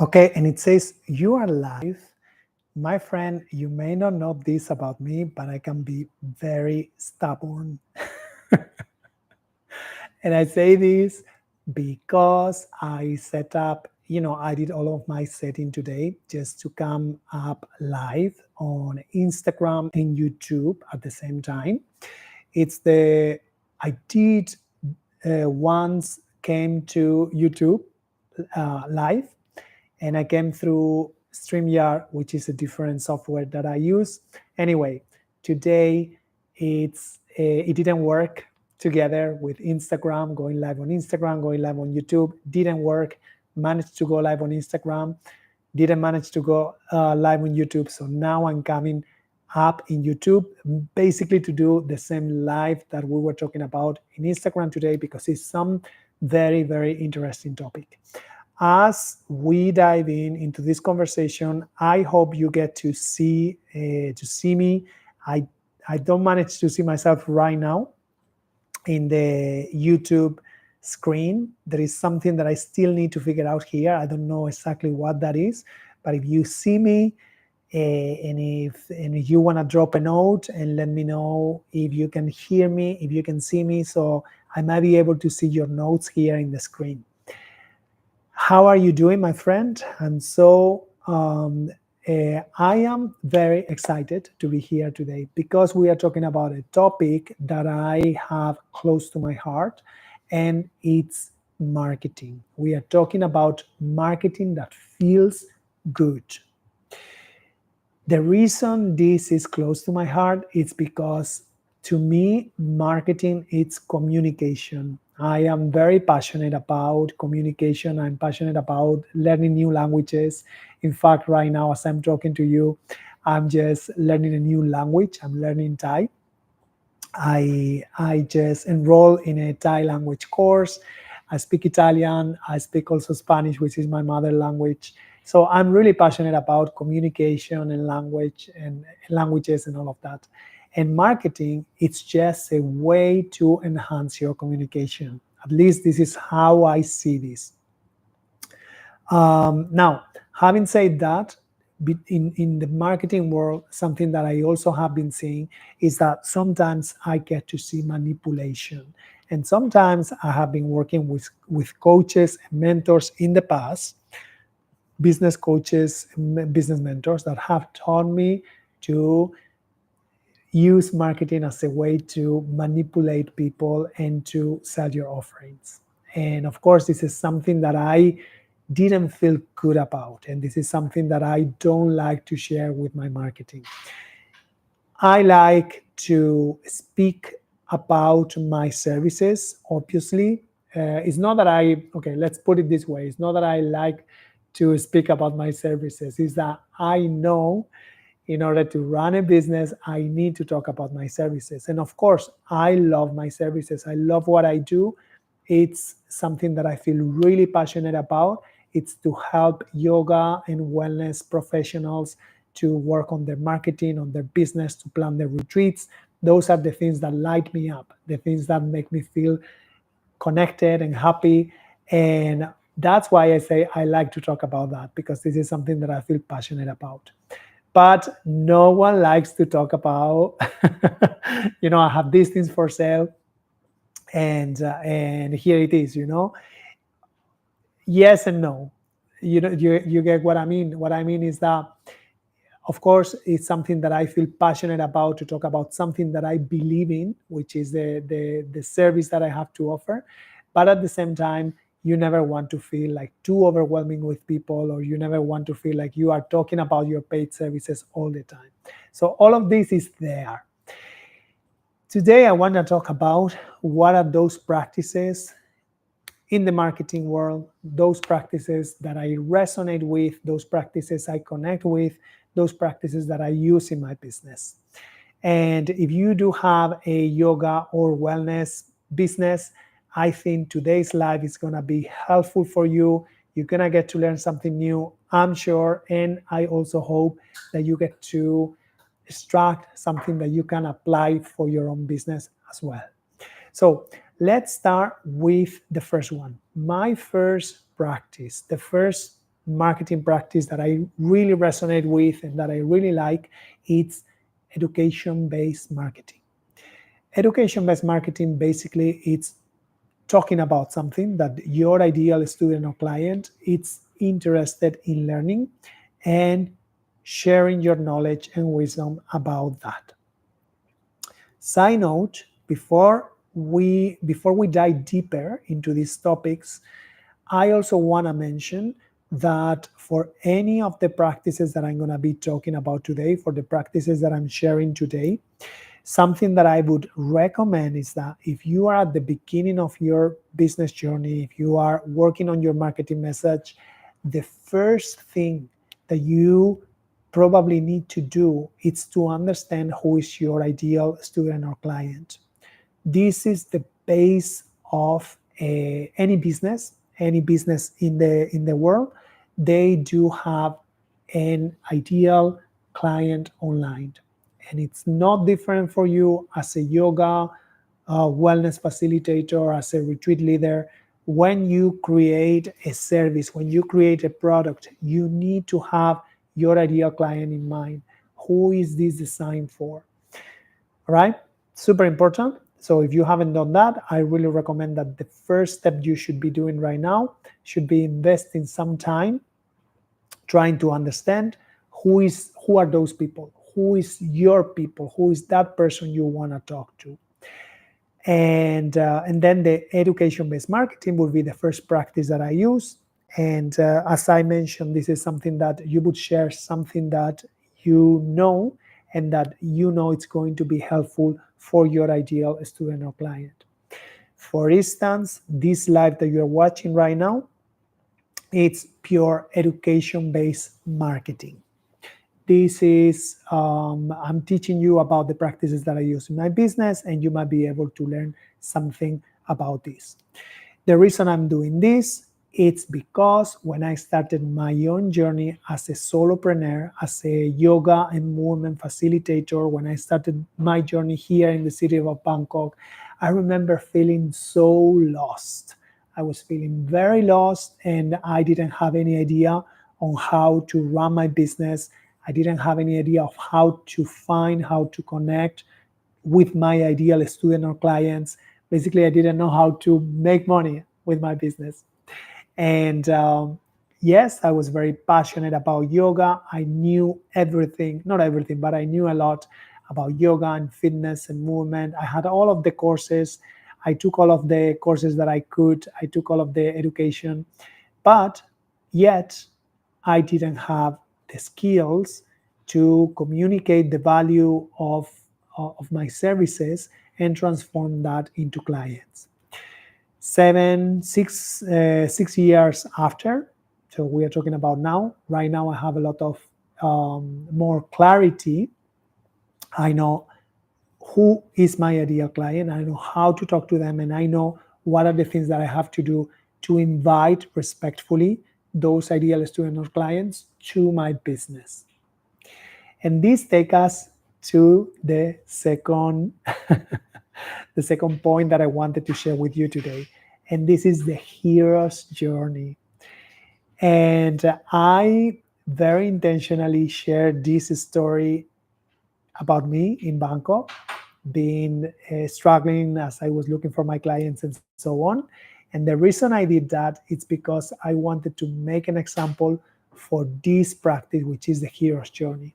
Okay, and it says, you are live. My friend, you may not know this about me, but I can be very stubborn. And I say this because I set up, I did all of my setting today just to come up live on Instagram and YouTube at the same time. I did once came to YouTube live, and I came through StreamYard, which is a different software that I use. Anyway, today it didn't work together with Instagram, going live on Instagram, going live on YouTube. Didn't work. Managed to go live on Instagram. Didn't manage to go live on YouTube. So now I'm coming up in YouTube basically to do the same live that we were talking about in Instagram today because it's some very, very interesting topic. As we dive into this conversation, I hope you get to see me. I don't manage to see myself right now in the YouTube screen. There is something that I still need to figure out here. I don't know exactly what that is, but if you see me, and if you want to drop a note and let me know if you can hear me, if you can see me, so I might be able to see your notes here in the screen. How are you doing, my friend? And so I am very excited to be here today because we are talking about a topic that I have close to my heart, and it's marketing. We are talking about marketing that feels good. The reason this is close to my heart is because to me, marketing is communication. I am very passionate about communication. I'm passionate about learning new languages. In fact, right now, as I'm talking to you, I'm just learning a new language. I'm learning Thai. I just enrolled in a Thai language course. I speak Italian. I speak also Spanish, which is my mother language. So I'm really passionate about communication and language and languages and all of that. And marketing, it's just a way to enhance your communication. At least this is how I see this. Now, having said that, in the marketing world, something that I also have been seeing is that sometimes I get to see manipulation. And sometimes I have been working with coaches and mentors in the past, business coaches, business mentors that have taught me to use marketing as a way to manipulate people and to sell your offerings. And of course, this is something that I didn't feel good about. And this is something that I don't like to share with my marketing. I like to speak about my services, obviously. It's not that okay, let's put it this way. It's not that I like to speak about my services. It's that I know in order to run a business, I need to talk about my services. And of course, I love my services. I love what I do. It's something that I feel really passionate about. It's to help yoga and wellness professionals to work on their marketing, on their business, to plan their retreats. Those are the things that light me up, the things that make me feel connected and happy. And that's why I say I like to talk about that, because this is something that I feel passionate about. But no one likes to talk about, I have these things for sale, and here it is. Yes and no. You get what I mean. What I mean is that, of course, it's something that I feel passionate about, to talk about something that I believe in, which is the service that I have to offer. But at the same time, you never want to feel like too overwhelming with people, or you never want to feel like you are talking about your paid services all the time. So all of this is there. Today, I want to talk about what are those practices in the marketing world, those practices that I resonate with, those practices I connect with, those practices that I use in my business. And if you do have a yoga or wellness business, I think today's live is going to be helpful for you. You're going to get to learn something new, I'm sure. And I also hope that you get to extract something that you can apply for your own business as well. So let's start with the first one. My first practice, the first marketing practice that I really resonate with and that I really like, it's education-based marketing. Education-based marketing, basically, it's talking about something that your ideal student or client is interested in learning and sharing your knowledge and wisdom about that. Side note, before we dive deeper into these topics, I also want to mention that for any of the practices that I'm going to be talking about today, for the practices that I'm sharing today, something that I would recommend is that if you are at the beginning of your business journey, if you are working on your marketing message, the first thing that you probably need to do is to understand who is your ideal student or client. This is the base of any business in the world. They do have an ideal client online, and it's not different for you as a yoga wellness facilitator, as a retreat leader. When you create a service, when you create a product, you need to have your ideal client in mind. Who is this designed for? All right, super important. So if you haven't done that, I really recommend that the first step you should be doing right now should be investing some time trying to understand who are those people, who is your people, who is that person you want to talk to. And then the education-based marketing will be the first practice that I use. And as I mentioned, this is something that you would share, something that you know, and that you know it's going to be helpful for your ideal student or client. For instance, this live that you're watching right now, it's pure education-based marketing. This is, I'm teaching you about the practices that I use in my business, and you might be able to learn something about this. The reason I'm doing this, it's because when I started my own journey as a solopreneur, as a yoga and movement facilitator, when I started my journey here in the city of Bangkok, I remember feeling so lost. I was feeling very lost, and I didn't have any idea on how to run my business. I didn't have any idea of how to connect with my ideal student or clients. Basically, I didn't know how to make money with my business. And yes, I was very passionate about yoga. I knew everything, not everything, but I knew a lot about yoga and fitness and movement. I had all of the courses. I took all of the courses that I could. I took all of the education. But yet, I didn't have the skills to communicate the value of my services and transform that into clients. 6 years after, so we are talking about now. Right now, I have a lot of more clarity. I know who is my ideal client. I know how to talk to them, and I know what are the things that I have to do to invite respectfully those ideal students or clients to my business. And this takes us to the second the second point that I wanted to share with you today. And this is the hero's journey. And I very intentionally shared this story about me in Bangkok, being struggling as I was looking for my clients and so on. And the reason I did that is because I wanted to make an example for this practice, which is the hero's journey.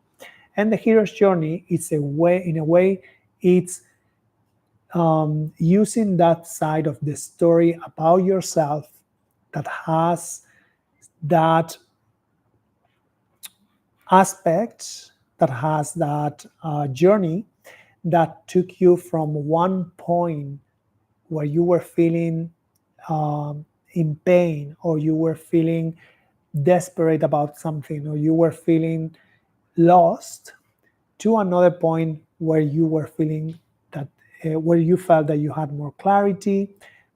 And the hero's journey, in a way, it's using that side of the story about yourself that has that aspect, that has that journey that took you from one point where you were feeling in pain, or you were feeling desperate about something, or you were feeling lost, to another point where you were feeling that, where you felt that you had more clarity,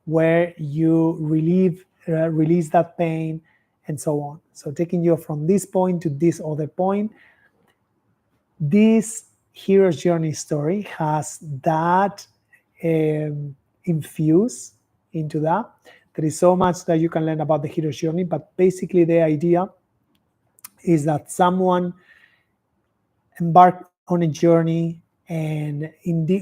where you release that pain, and so on. So taking you from this point to this other point, this hero's journey story has that infused into that. There is so much that you can learn about the hero's journey, but basically the idea is that someone embarked on a journey, and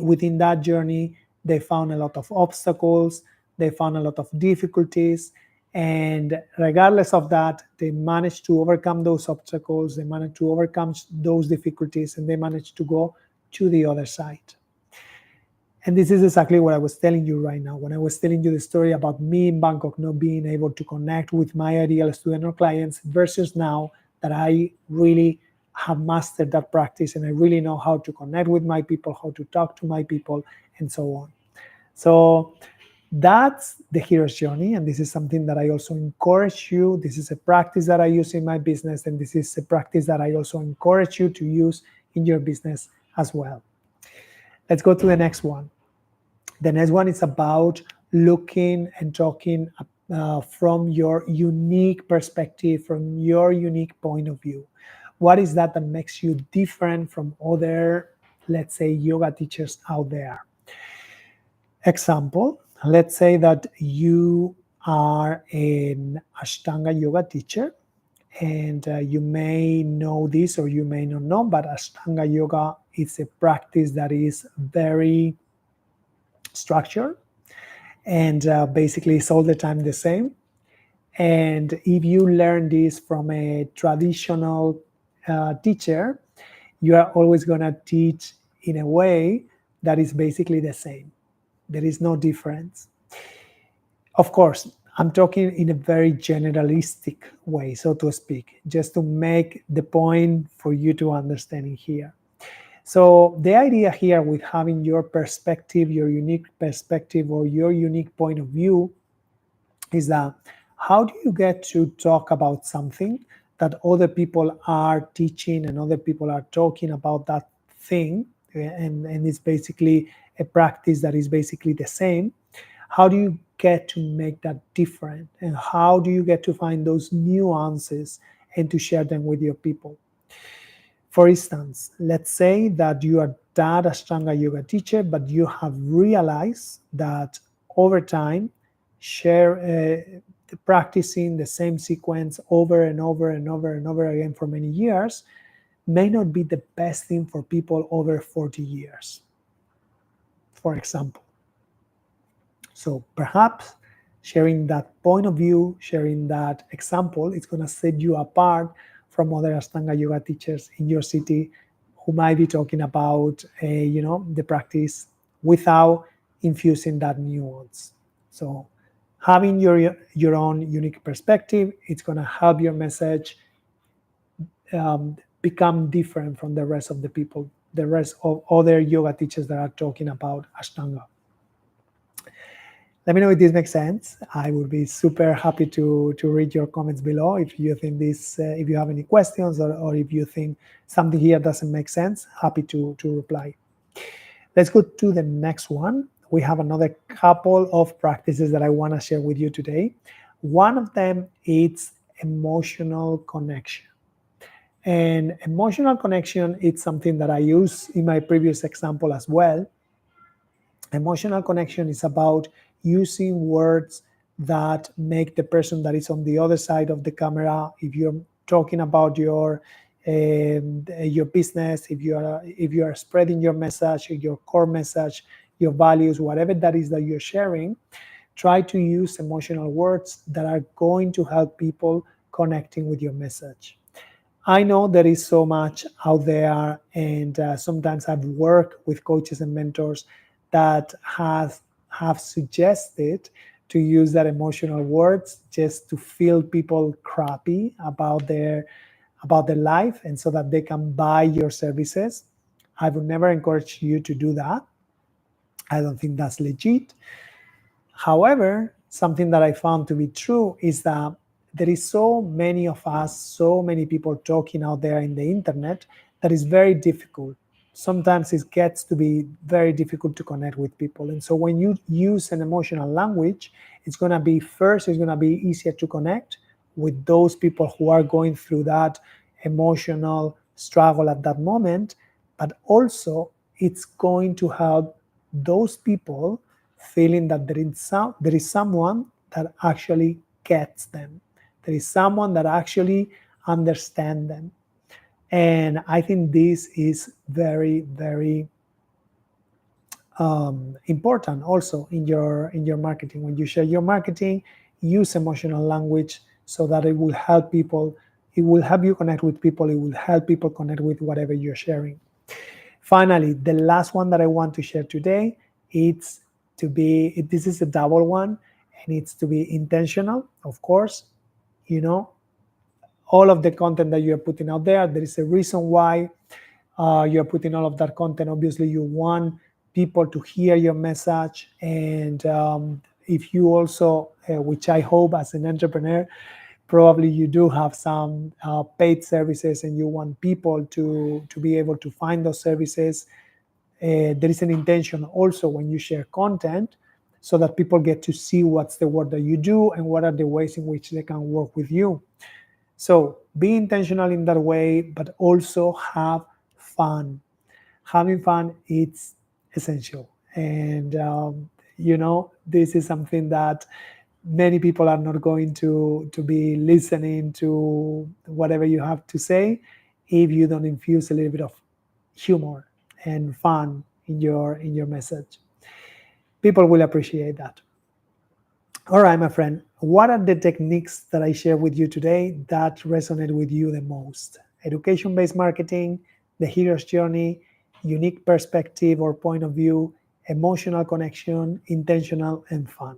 within that journey, they found a lot of obstacles, they found a lot of difficulties, and regardless of that, they managed to overcome those obstacles, they managed to overcome those difficulties, and they managed to go to the other side. And this is exactly what I was telling you right now. When I was telling you the story about me in Bangkok not being able to connect with my ideal student or clients versus now that I really have mastered that practice and I really know how to connect with my people, how to talk to my people, and so on. So that's the hero's journey. And this is something that I also encourage you. This is a practice that I use in my business. And this is a practice that I also encourage you to use in your business as well. Let's go to the next one. The next one is about looking and talking from your unique perspective, from your unique point of view. What is that makes you different from other, let's say, yoga teachers out there? Example, let's say that you are an Ashtanga yoga teacher, and you may know this or you may not know, but Ashtanga yoga is a practice that is very structured, and basically it's all the time the same. And if you learn this from a traditional teacher, you are always going to teach in a way that is basically the same. There is no difference. Of course, I'm talking in a very generalistic way, so to speak, just to make the point for you to understand it here. So the idea here with having your perspective, your unique perspective or your unique point of view is that how do you get to talk about something that other people are teaching and other people are talking about that thing, and it's basically a practice that is basically the same. How do you get to make that different, and how do you get to find those nuances and to share them with your people? For instance, let's say that you are that Ashtanga yoga teacher, but you have realized that over time, practicing the same sequence over and over and over and over again for many years may not be the best thing for people over 40 years, for example. So perhaps sharing that point of view, sharing that example, it's going to set you apart from other Ashtanga yoga teachers in your city who might be talking about, the practice without infusing that nuance. So having your own unique perspective, it's going to help your message become different from the rest of the people, the rest of other yoga teachers that are talking about Ashtanga. Let me know if this makes sense. I would be super happy to read your comments below if you think this, if you have any questions or if you think something here doesn't make sense. Happy to reply. Let's go to the next one. We have another couple of practices that I want to share with you today. One of them is emotional connection. And emotional connection is something that I use in my previous example as well. Emotional connection is about using words that make the person that is on the other side of the camera, if you're talking about your business, if you are spreading your message, your core message, your values, whatever that is that you're sharing, try to use emotional words that are going to help people connecting with your message. I know there is so much out there, and sometimes I've worked with coaches and mentors that have suggested to use that emotional words just to feel people crappy about their life, and so that they can buy your services. I would never encourage you to do that. I don't think that's legit. However, something that I found to be true is that there is so many of us, so many people talking out there in the internet that is very difficult. Sometimes it gets to be very difficult to connect with people. And so when you use an emotional language, it's going to be easier to connect with those people who are going through that emotional struggle at that moment. But also, it's going to help those people feeling that there is someone that actually gets them. There is someone that actually understand them. And I think this is very, very important also in your marketing. When you share your marketing, use emotional language so that it will help people. It will help you connect with people. It will help people connect with whatever you're sharing. Finally, the last one that I want to share today, it's to be, this is a double one, and it's to be intentional, of course. You know, all of the content that you're putting out there is a reason why you're putting all of that content. Obviously, you want people to hear your message. And if you also, which I hope as an entrepreneur, probably you do have some paid services and you want people to be able to find those services. There is an intention also when you share content so that people get to see what's the work that you do and what are the ways in which they can work with you. So be intentional in that way, but also have fun. Having fun, it's essential. And, this is something that many people are not going to be listening to whatever you have to say if you don't infuse a little bit of humor and fun in your message. People will appreciate that. All right, my friend, what are the techniques that I share with you today that resonate with you the most? Education-based marketing, the hero's journey, unique perspective or point of view, emotional connection, intentional, and fun.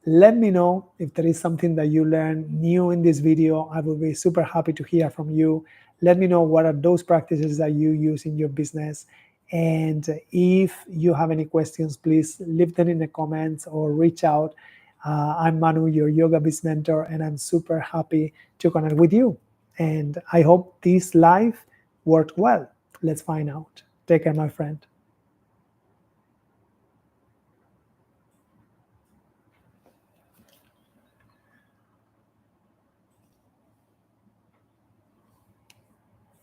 Let me know if there is something that you learned new in this video. I will be super happy to hear from you. Let me know what are those practices that you use in your business. And if you have any questions, please leave them in the comments or reach out. I'm Manu, your yoga biz mentor, and I'm super happy to connect with you. And I hope this live worked well. Let's find out. Take care, my friend.